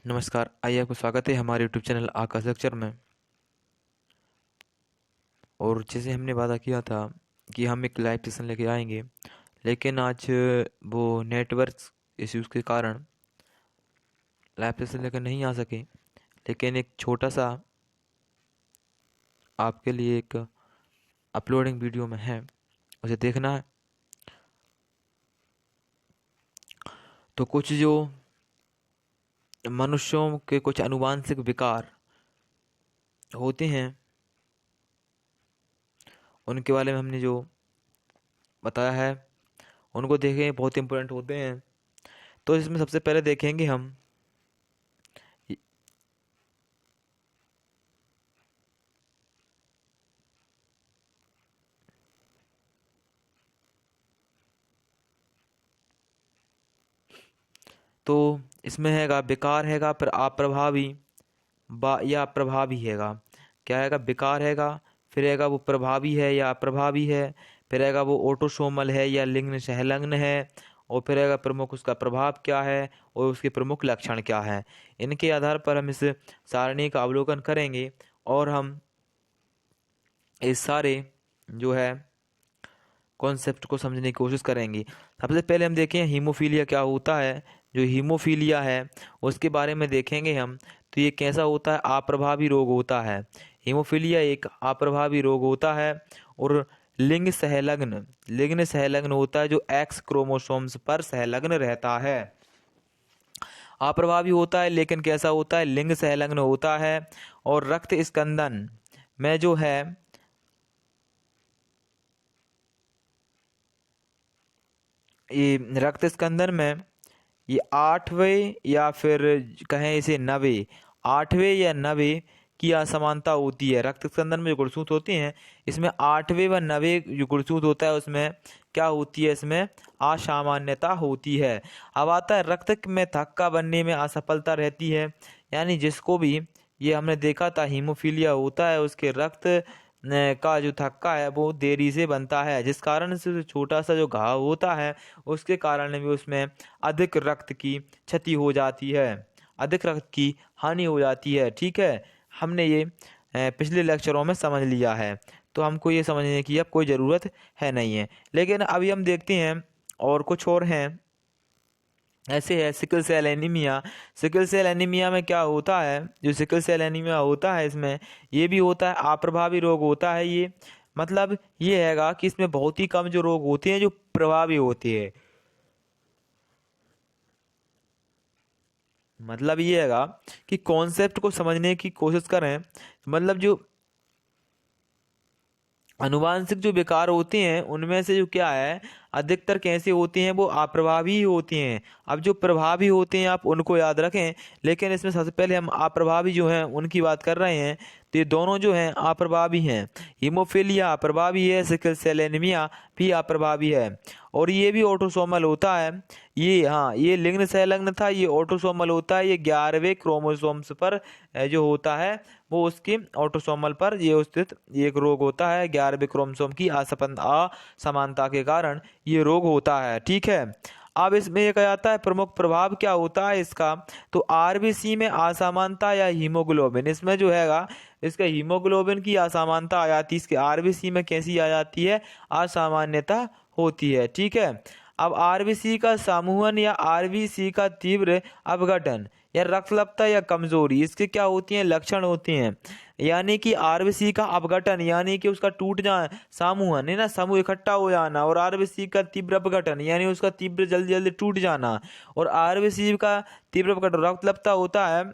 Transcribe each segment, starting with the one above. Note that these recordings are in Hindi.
नमस्कार, आइए आपको स्वागत है हमारे यूट्यूब चैनल आकाश लेक्चर में। और जैसे हमने वादा किया था कि हम एक लाइव सेशन लेके आएंगे, लेकिन आज वो नेटवर्क इश्यूज के कारण लाइव सेशन लेकर नहीं आ सके। लेकिन एक छोटा सा आपके लिए एक अपलोडिंग वीडियो में है, उसे देखना है। तो कुछ जो मनुष्यों के कुछ आनुवांशिक विकार होते हैं, उनके बारे में हमने जो बताया है, उनको देखें, बहुत इंपॉर्टेंट होते हैं। तो इसमें सबसे पहले देखेंगे हम तो इसमें हैगा बेकार हैगा, पर अप्रभावी बा या प्रभावी हैगा। क्या हैगा? बेकार हैगा, फिर हैगा वो प्रभावी है या अप्रभावी है, फिर हैगा वो ऑटोसोमल है या लिंग सहलग्न है, और फिर हैगा प्रमुख उसका प्रभाव क्या है और उसके प्रमुख लक्षण क्या है। इनके आधार पर हम इस सारणी का अवलोकन करेंगे और हम इस सारे जो है कॉन्सेप्ट को समझने की कोशिश करेंगे। सबसे पहले हम देखें हीमोफीलिया क्या होता है। जो हीमोफीलिया है उसके बारे में देखेंगे हम। तो ये कैसा होता है? अप्रभावी रोग होता है। हीमोफीलिया एक अप्रभावी रोग होता है और लिंग सहलग्न होता है, जो एक्स क्रोमोसोम्स पर सहलग्न रहता है। अप्रभावी होता है, लेकिन कैसा होता है? लिंग सहलग्न होता है। और रक्त स्कंदन में जो है ये रक्त स्कंदन में ये आठवें या फिर कहें इसे नवे, आठवें या नवे की असमानता होती है। रक्त स्कंदन में जो गुणसूत्र होती हैं, इसमें आठवें व नवे जो गुणसूत्र होता है उसमें क्या होती है? इसमें असामान्यता होती है। अब आता है रक्त में थक्का बनने में असफलता रहती है। यानी जिसको भी ये हमने देखा था हीमोफीलिया होता है, उसके रक्त का जो थक्का है वो देरी से बनता है, जिस कारण से जो छोटा सा जो घाव होता है उसके कारण भी उसमें अधिक रक्त की क्षति हो जाती है, अधिक रक्त की हानि हो जाती है। ठीक है, हमने ये पिछले लेक्चरों में समझ लिया है, तो हमको ये समझने की अब कोई ज़रूरत है नहीं है। लेकिन अभी हम देखते हैं और कुछ और हैं। ऐसे है sickle cell anaemia. Sickle cell anaemia में क्या होता है? जो सिकल सेल एनीमिया होता है इसमें ये भी होता है अप्रभावी रोग होता है। ये मतलब ये हैगा कि इसमें बहुत ही कम जो रोग होते हैं जो प्रभावी होते हैं। मतलब ये हैगा कि कॉन्सेप्ट को समझने की कोशिश करें। मतलब जो आनुवांशिक जो विकार होते हैं उनमें से जो क्या है, अधिकतर कैसे होते हैं? वो अप्रभावी ही होते हैं। अब जो प्रभावी होते हैं आप उनको याद रखें, लेकिन इसमें सबसे पहले हम अप्रभावी जो हैं उनकी बात कर रहे हैं। तो ये दोनों जो हैं अप्रभावी हैं। हीमोफीलिया अप्रभावी है, सिकल सेल एनीमिया भी अप्रभावी है, और ये भी ऑटोसोमल होता है। ये हाँ, ये लिंग संलग्न था, ये ऑटोसोमल होता है। ये 11वें क्रोमोसोम्स पर जो होता है वो उसके ऑटोसोमल पर ये स्थित एक रोग होता है। 11वें क्रोमोसोम की असमानता के कारण ये रोग होता है। ठीक है, अब इसमें एक आता है प्रमुख प्रभाव क्या होता है इसका। तो आरबीसी में असमानता या हीमोग्लोबिन, इसमें जो हैगा इसका हीमोग्लोबिन की असमानता आ जाती है। इसके आरबीसी में कैसी आ जाती है? असामान्यता होती है। ठीक है, अब आरबीसी का समूहन या आरबीसी का तीव्र अपघटन या रक्तलपता या कमजोरी, इसके क्या होती हैं? लक्षण होते हैं। यानी कि आरबीसी का अपघटन यानी कि उसका टूट जाना, समूहन है ना, समूह इकट्ठा हो जाना, और आरबीसी का तीव्र अपघटन यानी उसका तीव्र जल्दी जल्दी टूट जाना, और आरबीसी का तीव्र अपघटन रक्तलपता होता है,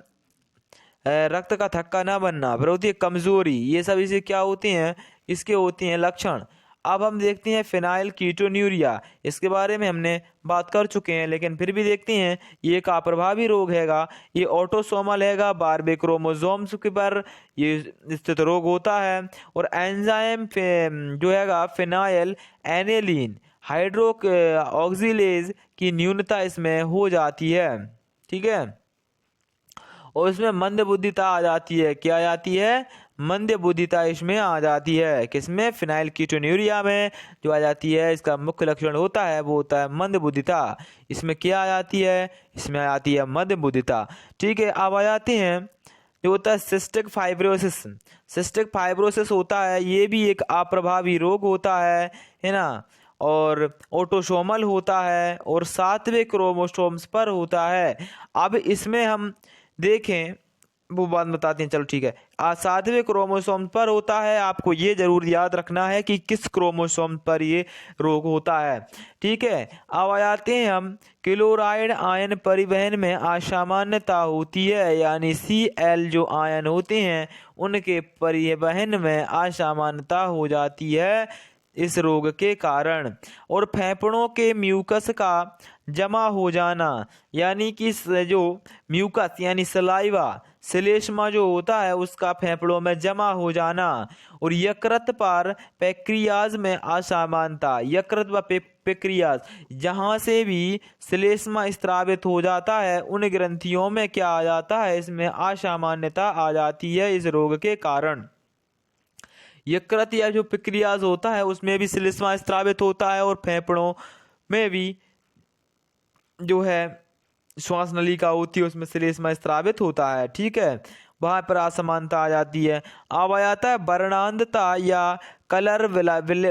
रक्त का थक्का ना बनना, फिर होती है कमजोरी। ये सब इसे क्या होते हैं? इसके होते हैं लक्षण। अब हम देखते हैं फिनाइल कीटोन्यूरिया। इसके बारे में हमने बात कर चुके हैं, लेकिन फिर भी देखते हैं। ये एक अप्रभावी रोग हैगा, ये ऑटोसोमल हैगा, 12वें क्रोमोसोम्स के पर ये स्थित रोग होता है। और एंजाइम जो हैगा फिनाइल एनेलिन हाइड्रो ऑक्सीलेज की न्यूनता इसमें हो जाती है। ठीक है, और इसमें मंद बुद्धिता आ जाती है। क्या आ जाती है? मंदबुद्धिता इसमें आ जाती है। किसमें? फिनाइलकीटोन्यूरिया में जो आ जाती है, इसका मुख्य लक्षण होता है वो होता है मंदबुद्धिता। इसमें क्या आ जाती है? इसमें आ जाती है मंदबुद्धिता। ठीक है, अब आ जाते हैं जो होता है सिस्टिक फाइब्रोसिस। सिस्टिक फाइब्रोसिस होता है, ये भी एक अप्रभावी रोग होता है ना, और ऑटोसोमल होता है और 7वें क्रोमोसोम्स पर होता है। अब इसमें हम देखें, वो बात बताते हैं, चलो ठीक है। 7वें क्रोमोसोम पर होता है। आपको ये जरूर याद रखना है कि किस क्रोमोसोम पर ये रोग होता है। ठीक है, अब आ जाते हैं हम क्लोराइड आयन परिवहन में असामान्यता होती है, यानी Cl जो आयन होते हैं उनके परिवहन में असामान्यता हो जाती है इस रोग के कारण। और फेफड़ों के म्यूकस का जमा हो जाना, यानी कि जो म्यूकस यानी सलाइवा श्लेष्मा जो होता है उसका फेफड़ों में जमा हो जाना। और यकृत पर पैक्रियाज में असामान्यता, यकृत व पैक्रियाज जहाँ से भी श्लेष्मा स्त्रावित हो जाता है उन ग्रंथियों में क्या आ जाता है? इसमें असामान्यता आ जाती है इस रोग के कारण। यकृत या जो पैक्रियाज होता है उसमें भी श्लेष्मा स्त्रावित होता है और फेफड़ों में भी जो है श्वास नलिका होती है उसमें श्लेष्मा स्त्रावित होता है। ठीक है, वहां पर असमानता आ जाती है। अब आ जाता है वर्णांधता या कलर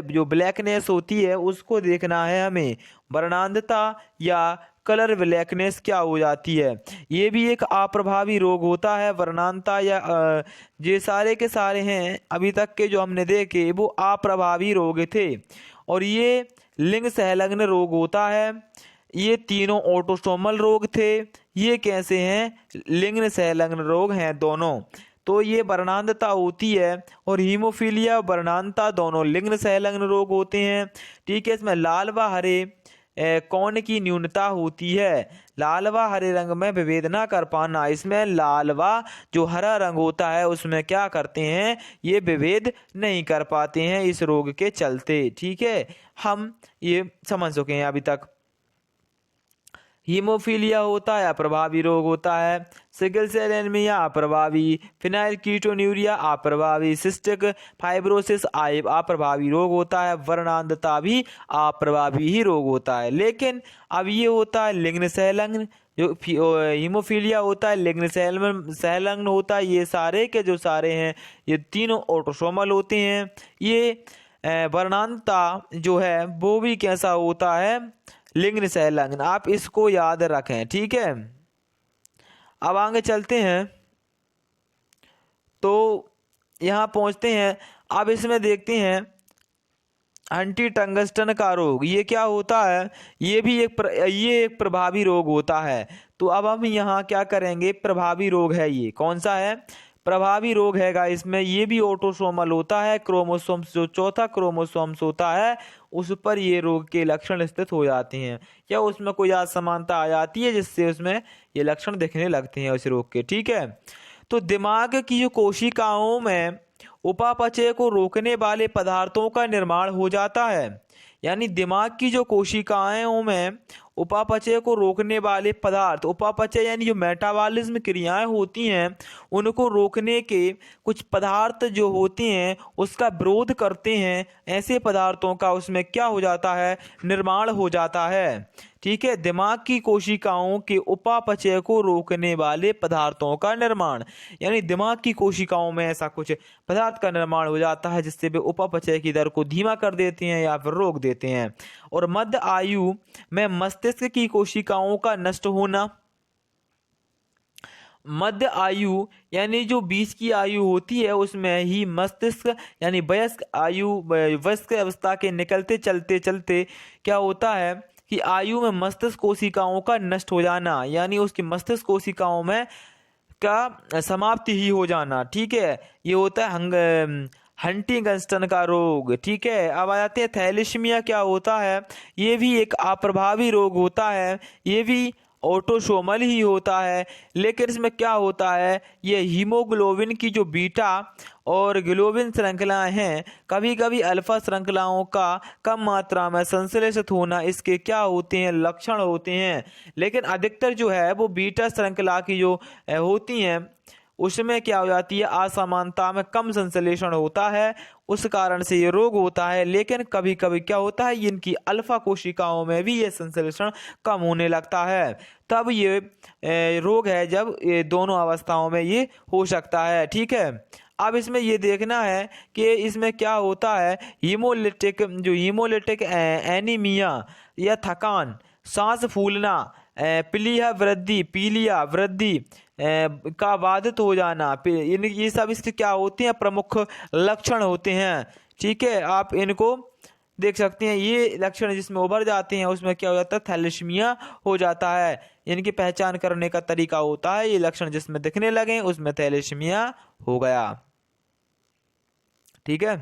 जो ब्लैकनेस होती है उसको देखना है हमें। वर्णांधता या कलर ब्लैकनेस क्या हो जाती है? ये भी एक अप्रभावी रोग होता है। वर्णांधता या ये सारे के सारे हैं अभी तक के जो हमने देखे वो अप्रभावी रोग थे, और ये लिंग संलग्न रोग होता है। ये तीनों ऑटोसोमल रोग थे। ये कैसे हैं? लिंग संलग्न रोग हैं दोनों। तो ये वर्णांधता होती है और हीमोफीलिया वर्णांधता दोनों लिंग संलग्न रोग होते हैं। ठीक है, इसमें लाल व हरे कौन की न्यूनता होती है? लाल व हरे रंग में विभेद ना कर पाना। इसमें लाल व जो हरा रंग होता है उसमें क्या करते हैं? ये विभेद नहीं कर पाते हैं इस रोग के चलते। ठीक है, हम ये समझ चुके हैं अभी तक। हीमोफीलिया होता है अप्रभावी रोग होता है। सिकल सेल एनीमिया अप्रभावी, फिनाइलकीटोन्यूरिया अप्रभावी, सिस्टिक फाइब्रोसिस अप्रभावी रोग होता है। वर्णांधता भी अप्रभावी ही रोग होता है। लेकिन अब ये होता है लिंग संलग्न, जो हीमोफीलिया होता है लिंग संलग्न होता है। ये सारे के जो सारे हैं ये तीनों ऑटोसोमल होते हैं। ये वर्णांधता जो है वो भी कैसा होता है? लिंग संलग्न। आप इसको याद रखें। ठीक है, अब आगे चलते हैं तो यहाँ पहुँचते हैं। अब इसमें देखते हैं एंटी टंगस्टन का रोग। ये क्या होता है? ये भी एक प्रभावी रोग होता है। तो अब हम यहाँ क्या करेंगे? प्रभावी रोग है, ये कौन सा है? प्रभावी रोग हैगा। इसमें ये भी ऑटोसोमल होता है। क्रोमोसोम्स जो चौथा क्रोमोसोम्स होता है उस पर ये रोग के लक्षण स्थित हो जाते हैं, या उसमें कोई असमानता आ जाती है जिससे उसमें ये लक्षण दिखने लगते हैं उस रोग के। ठीक है, तो दिमाग की जो कोशिकाओं में उपापचय को रोकने वाले पदार्थों का निर्माण हो जाता है। यानी दिमाग की जो कोशिकाओं में उपापचय को रोकने वाले पदार्थ, उपापचय यानी जो मेटाबॉलिज्म क्रियाएं होती हैं उनको रोकने के कुछ पदार्थ जो होते हैं उसका विरोध करते हैं। ऐसे पदार्थों का उसमें क्या हो जाता है? निर्माण हो जाता है। ठीक है, दिमाग की कोशिकाओं के उपापचय को रोकने वाले पदार्थों का निर्माण, यानी दिमाग की कोशिकाओं में ऐसा कुछ पदार्थ का निर्माण हो जाता है जिससे वे उपापचय की दर को धीमा कर देते हैं या फिर रोक देते हैं। और मध्य आयु में मस्तिष्क की कोशिकाओं का नष्ट होना। मध्य आयु यानी जो बीच की आयु होती है उसमें ही मस्तिष्क यानी वयस्क अवस्था के निकलते चलते चलते क्या होता है कि आयु में मस्तिष्क कोशिकाओं का नष्ट हो जाना, यानी उसकी मस्तिष्क कोशिकाओं में का समाप्ति ही हो जाना। ठीक है, ये होता है हंटिंगटन का रोग। ठीक है, अब आ जाते हैं थैलेसीमिया क्या होता है? ये भी एक अप्रभावी रोग होता है। ये भी ऑटोसोमल ही होता है, लेकिन इसमें क्या होता है? ये हीमोग्लोबिन की जो बीटा और ग्लोबिन श्रृंखलाएं हैं, कभी कभी अल्फा श्रृंखलाओं का कम मात्रा में संश्लेषित होना इसके क्या होते हैं? लक्षण होते हैं। लेकिन अधिकतर जो है वो बीटा श्रृंखला की जो होती हैं उसमें क्या हो जाती है, असमानता में कम संश्लेषण होता है, उस कारण से ये रोग होता है। लेकिन कभी कभी क्या होता है, इनकी अल्फा कोशिकाओं में भी ये संश्लेषण कम होने लगता है, तब ये रोग है जब ये दोनों अवस्थाओं में ये हो सकता है। ठीक है, अब इसमें ये देखना है कि इसमें क्या होता है, हीमोलिटिक एनीमिया या थकान, सांस फूलना, पीलिया वृद्धि का बाधित हो जाना, इन ये सब इसके क्या होते हैं, प्रमुख लक्षण होते हैं। ठीक है, आप इनको देख सकते हैं, ये लक्षण जिसमें उभर जाते हैं उसमें क्या हो जाता है, थैलेसीमिया हो जाता है। इनकी पहचान करने का तरीका होता है, ये लक्षण जिसमें दिखने लगे उसमें थैलेसीमिया हो गया। ठीक है,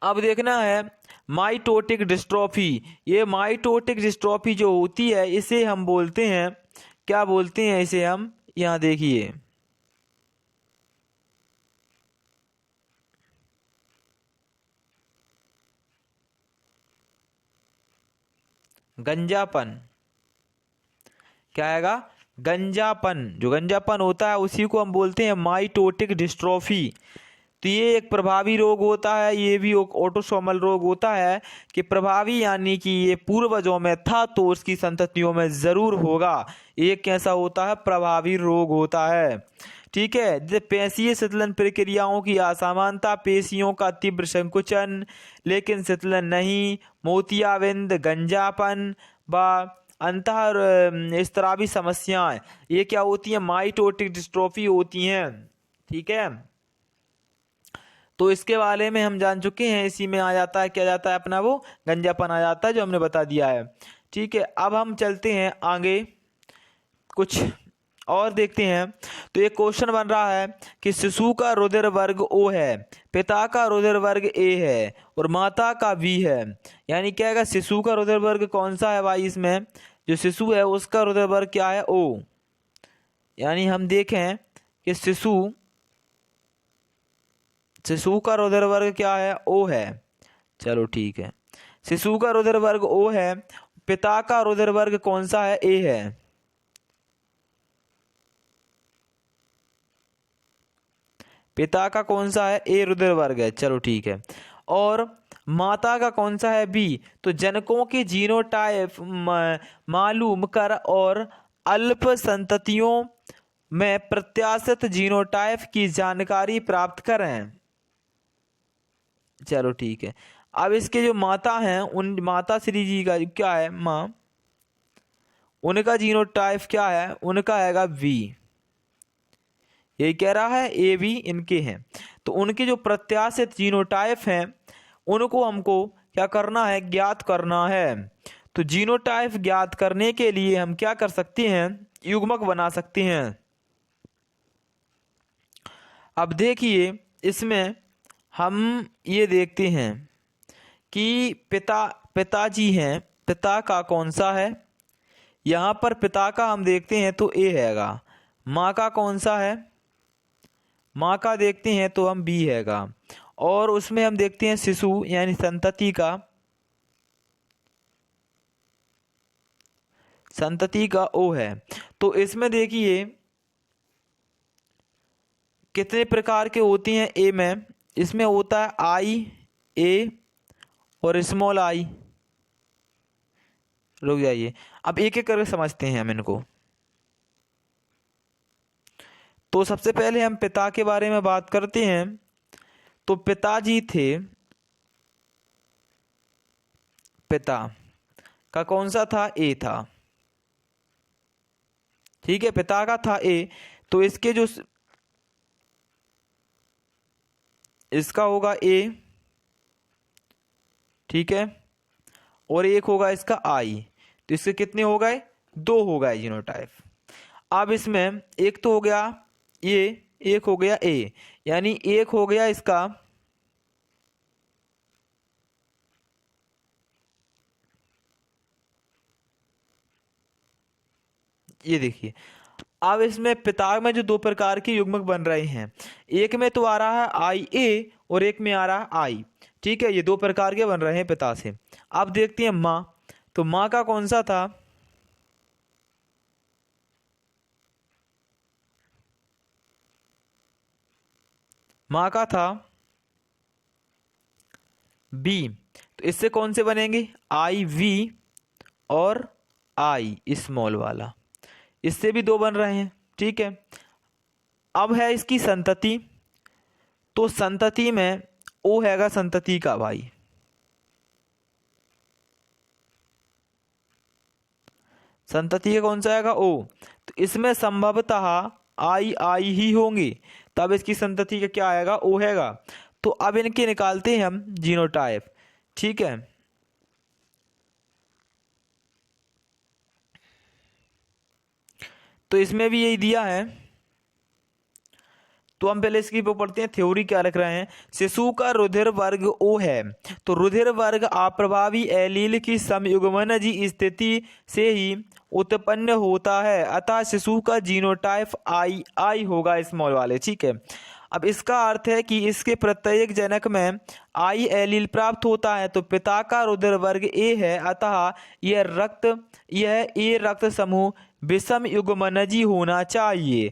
अब देखना है माइटोटिक डिस्ट्रोफी। ये माइटोटिक डिस्ट्रोफी जो होती है इसे हम बोलते हैं, क्या बोलते हैं इसे हम, यहां देखिए, गंजापन। क्या आएगा, गंजापन। जो गंजापन होता है उसी को हम बोलते हैं माइटोटिक डिस्ट्रोफी। तो ये एक प्रभावी रोग होता है, ये भी एक ऑटोसोमल रोग होता है कि प्रभावी यानी कि ये पूर्वजों में था तो उसकी संततियों में जरूर होगा। ये कैसा होता है, प्रभावी रोग होता है। ठीक है, जैसे पेशीय शीतलन प्रक्रियाओं की असमानता, पेशियों का तीव्र संकुचन लेकिन शीतलन नहीं, मोतियाबिंद, गंजापन व अंतः स्त्रावी समस्याएं, ये क्या होती है, माइटोटिक डिस्ट्रोफी होती हैं। ठीक है, तो इसके बारे में हम जान चुके हैं, इसी में आ जाता है, क्या जाता है अपना वो गंजापन आ जाता है, जो हमने बता दिया है। ठीक है, अब हम चलते हैं आगे, कुछ और देखते हैं। तो एक क्वेश्चन बन रहा है कि शिशु का रुधिर वर्ग O है, पिता का रुधिर वर्ग A है और माता का V है, यानी क्या है, शिशु का रुधिर वर्ग कौन सा है भाई, इसमें जो शिशु है उसका रुधिर वर्ग क्या है, O। यानी हम देखें कि शिशु का रुधिर वर्ग क्या है, O है। चलो ठीक है, शिशु का रुधिर वर्ग O है, पिता का रुधिर वर्ग कौन सा है, A है। पिता का कौन सा है, A रुधिर वर्ग है। चलो ठीक है, और माता का कौन सा है, B। तो जनकों की जीनोटाइप मालूम कर और अल्प संततियों में प्रत्याशित जीनोटाइप की जानकारी प्राप्त करें। चलो ठीक है, अब इसके जो माता हैं, उन माता श्री जी का क्या है, माँ, उनका जीनोटाइप क्या है, उनका आएगा V। ये कह रहा है A B इनके हैं, तो उनके जो प्रत्याशित जीनोटाइप हैं उनको हमको क्या करना है, ज्ञात करना है। तो जीनोटाइप ज्ञात करने के लिए हम क्या कर सकते हैं, युग्मक बना सकते हैं। अब देखिए, इसमें हम ये देखते हैं कि पिताजी हैं, पिता का कौन सा है, यहाँ पर पिता का हम देखते हैं तो A हैगा, माँ का कौन सा है, माँ का देखते हैं तो हम B हैगा, और उसमें हम देखते हैं शिशु यानी संतति का O है। तो इसमें देखिए कितने प्रकार के होते हैं A में, इसमें होता है I, A और स्मॉल I। रुक जाइए, अब एक एक करके समझते हैं हम इनको। तो सबसे पहले हम पिता के बारे में बात करते हैं। तो पिताजी थे, पिता का कौन सा था, A था। ठीक है, पिता का था A, तो इसके जो इसका होगा A, ठीक है, और एक होगा इसका I। तो इसके कितने हो गए, 2 हो गए जीनोटाइप। अब इसमें एक तो हो गया ये, एक हो गया A, यानी एक हो गया इसका ये देखिए। अब इसमें पिता में जो 2 प्रकार के युग्मक बन रहे हैं, एक में तो आ रहा है IA और एक में आ रहा है I। ठीक है, ये 2 प्रकार के बन रहे हैं पिता से। अब देखते हैं माँ, तो माँ का कौन सा था, माँ का था बी, तो इससे कौन से बनेंगे, आई वी और आई स्मॉल वाला, इससे भी दो बन रहे हैं। ठीक है, अब है इसकी संतति, तो संतति में ओ हैगा संतति का भाई, संतति का कौन सा आएगा, ओ, तो इसमें संभवतः आई आई ही होंगे, तब इसकी संतति का क्या आएगा, ओ हैगा। तो अब इनके निकालते हैं हम जीनोटाइप। ठीक है, तो इसमें भी यही दिया है, तो हम पहले इसकी पढ़ते हैं, थ्योरी क्या रख रहे हैं। शिशु का रुधिर वर्ग ओ है, तो रुधिर वर्ग अप्रभावी एलील की समयुग्मनज स्थिति से ही उत्पन्न होता है, अतः शिशु का जीनोटाइप आई आई होगा स्मॉल वाले। ठीक है, अब इसका अर्थ है कि इसके प्रत्येक जनक में आई एलील प्राप्त होता है, तो पिता का रुधिर वर्ग ए है, अतः यह ए रक्त समूह विषम युग्मनजी होना चाहिए,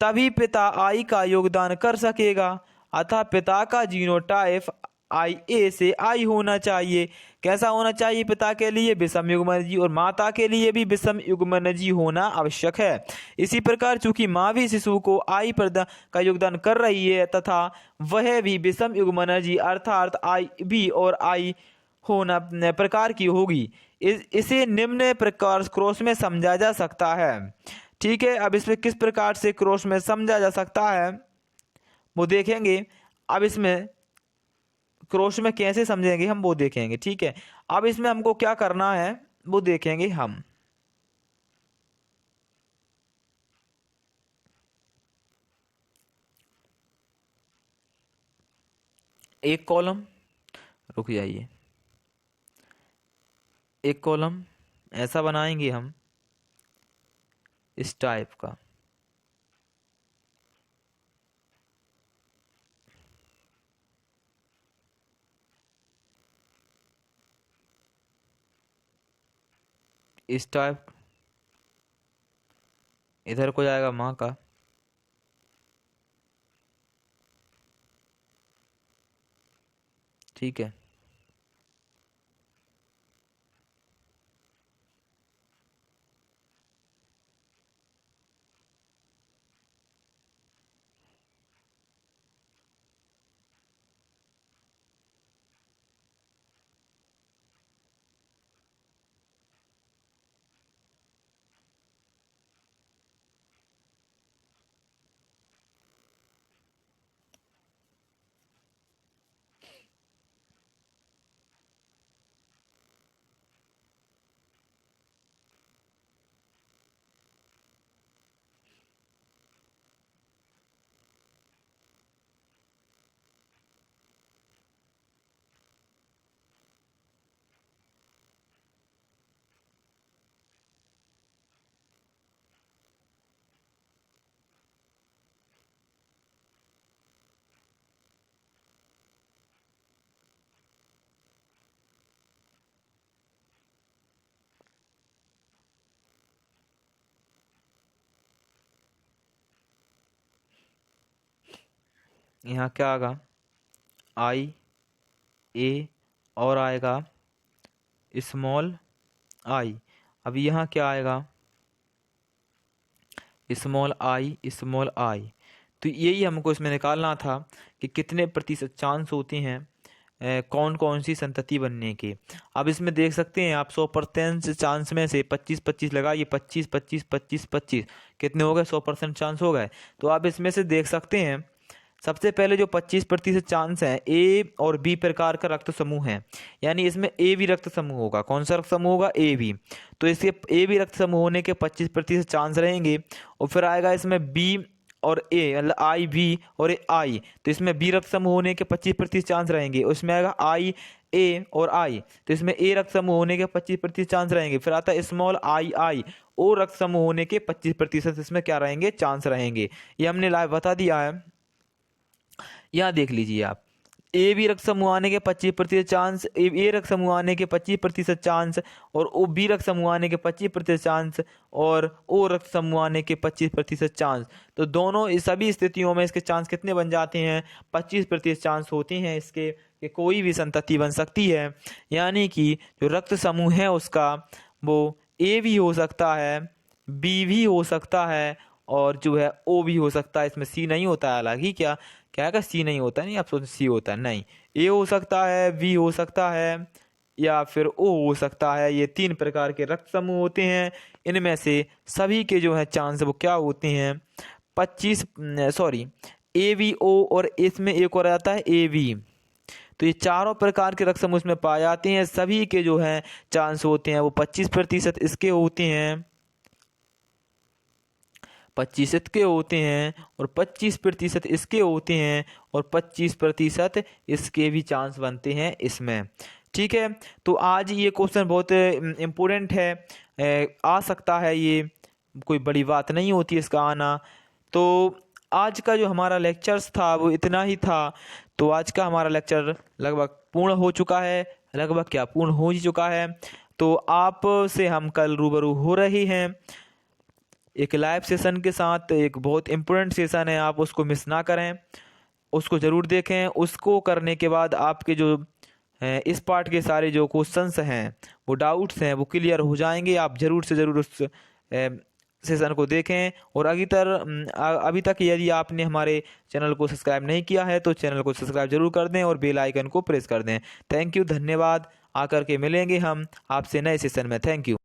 तभी पिता आई का योगदान कर सकेगा, अतः पिता का जीनोटाइप आई ए से आई होना चाहिए। कैसा होना चाहिए, पिता के लिए विषम युग्मनजी और माता के लिए भी विषम युग्मनजी होना आवश्यक है। इसी प्रकार चूंकि माँ भी शिशु को आई का योगदान कर रही है तथा वह भी विषम युग्मनजी अर्थात आई भी और आई होना प्रकार की होगी, इसे निम्न प्रकार क्रॉस में समझा जा सकता है। ठीक है, अब इसमें किस प्रकार से क्रॉस में समझा जा सकता है वो देखेंगे। अब इसमें क्रॉस में कैसे समझेंगे हम वो देखेंगे। ठीक है, अब इसमें हमको क्या करना है वो देखेंगे हम। एक कॉलम, रुक जाइए, एक कॉलम ऐसा बनाएंगे हम इस टाइप का, इस टाइप, इधर को जाएगा माँ का, ठीक है, यहाँ क्या आएगा, आई ए और आएगा स्मॉल आई। अब यहाँ क्या आएगा, स्मॉल आई। तो यही हमको इसमें निकालना था कि कितने प्रतिशत चांस होते हैं कौन कौन सी संतति बनने के। अब इसमें देख सकते हैं आप 100% चांस में से 25-25 लगाइए, 25-25-25-25 कितने हो गए, 100% चांस हो गए। तो आप इसमें से देख सकते हैं सबसे पहले जो 25% चांस है ए और बी प्रकार का रक्त समूह है, यानी इसमें ए बी रक्त समूह होगा। कौन सा रक्त समूह होगा, ए बी। तो इसके ए बी रक्त समूह होने के 25% चांस रहेंगे। और फिर आएगा इसमें बी और ए, मतलब आई बी और आई, तो इसमें बी रक्त समूह होने के 25% चांस रहेंगे। उसमें आएगा आई ए और आई, तो इसमें ए रक्त समूह होने के 25% चांस रहेंगे। फिर आता है स्मॉल आई ओ रक्त समूह होने के 25% इसमें क्या रहेंगे, चांस रहेंगे। ये हमने लाइव बता दिया है। यहाँ देख लीजिए आप, ए बी रक्त समूह आने के 25% चांस, ए रक्त समूह आने के 25% चांस, और ओ बी रक्त समूह आने के 25% चांस, और ओ रक्त समूह आने के 25% चांस। तो दोनों इस सभी स्थितियों में इसके चांस कितने बन जाते हैं? 25% चांस होते हैं इसके कि कोई भी संतति बन सकती है। यानी कि जो रक्त समूह है उसका वो ए भी हो सकता है, बी भी हो सकता है, और जो है ओ भी हो सकता है। इसमें सी नहीं होता है, हालांकि क्या क्या का सी नहीं होता है, नहीं आप सोचते सी होता है, नहीं। ए हो सकता है, बी हो सकता है, या फिर ओ हो सकता है। ये 3 प्रकार के रक्त समूह होते हैं। इनमें से सभी के जो है चांस वो क्या होते हैं? 25 सॉरी ए बी ओ, और इसमें एक और आता है ए बी। तो ये चारों प्रकार के रक्त समूह इसमें पाए जाते हैं। सभी के जो है चांस होते हैं वो 25% इसके होते हैं, 25% के होते हैं, और 25% इसके होते हैं, और 25% इसके भी चांस बनते हैं इसमें। ठीक है, तो आज ये क्वेश्चन बहुत इम्पोर्टेंट है, आ सकता है, ये कोई बड़ी बात नहीं होती इसका आना। तो आज का जो हमारा लेक्चर्स था वो इतना ही था। तो आज का हमारा लेक्चर लगभग पूर्ण हो चुका है, लगभग क्या पूर्ण हो ही चुका है। तो आप से हम कल रूबरू हो रहे हैं एक लाइव सेशन के साथ। एक बहुत इम्पोर्टेंट सेशन है, आप उसको मिस ना करें, उसको ज़रूर देखें। उसको करने के बाद आपके जो इस पार्ट के सारे जो क्वेश्चंस हैं, वो डाउट्स हैं, वो क्लियर हो जाएंगे। आप ज़रूर से ज़रूर उस सेशन को देखें। और अभी तक यदि आपने हमारे चैनल को सब्सक्राइब नहीं किया है तो चैनल को सब्सक्राइब जरूर कर दें और बेल आइकन को प्रेस कर दें। थैंक यू, धन्यवाद। आकर के मिलेंगे हम आपसे नए सेशन में। Thank you.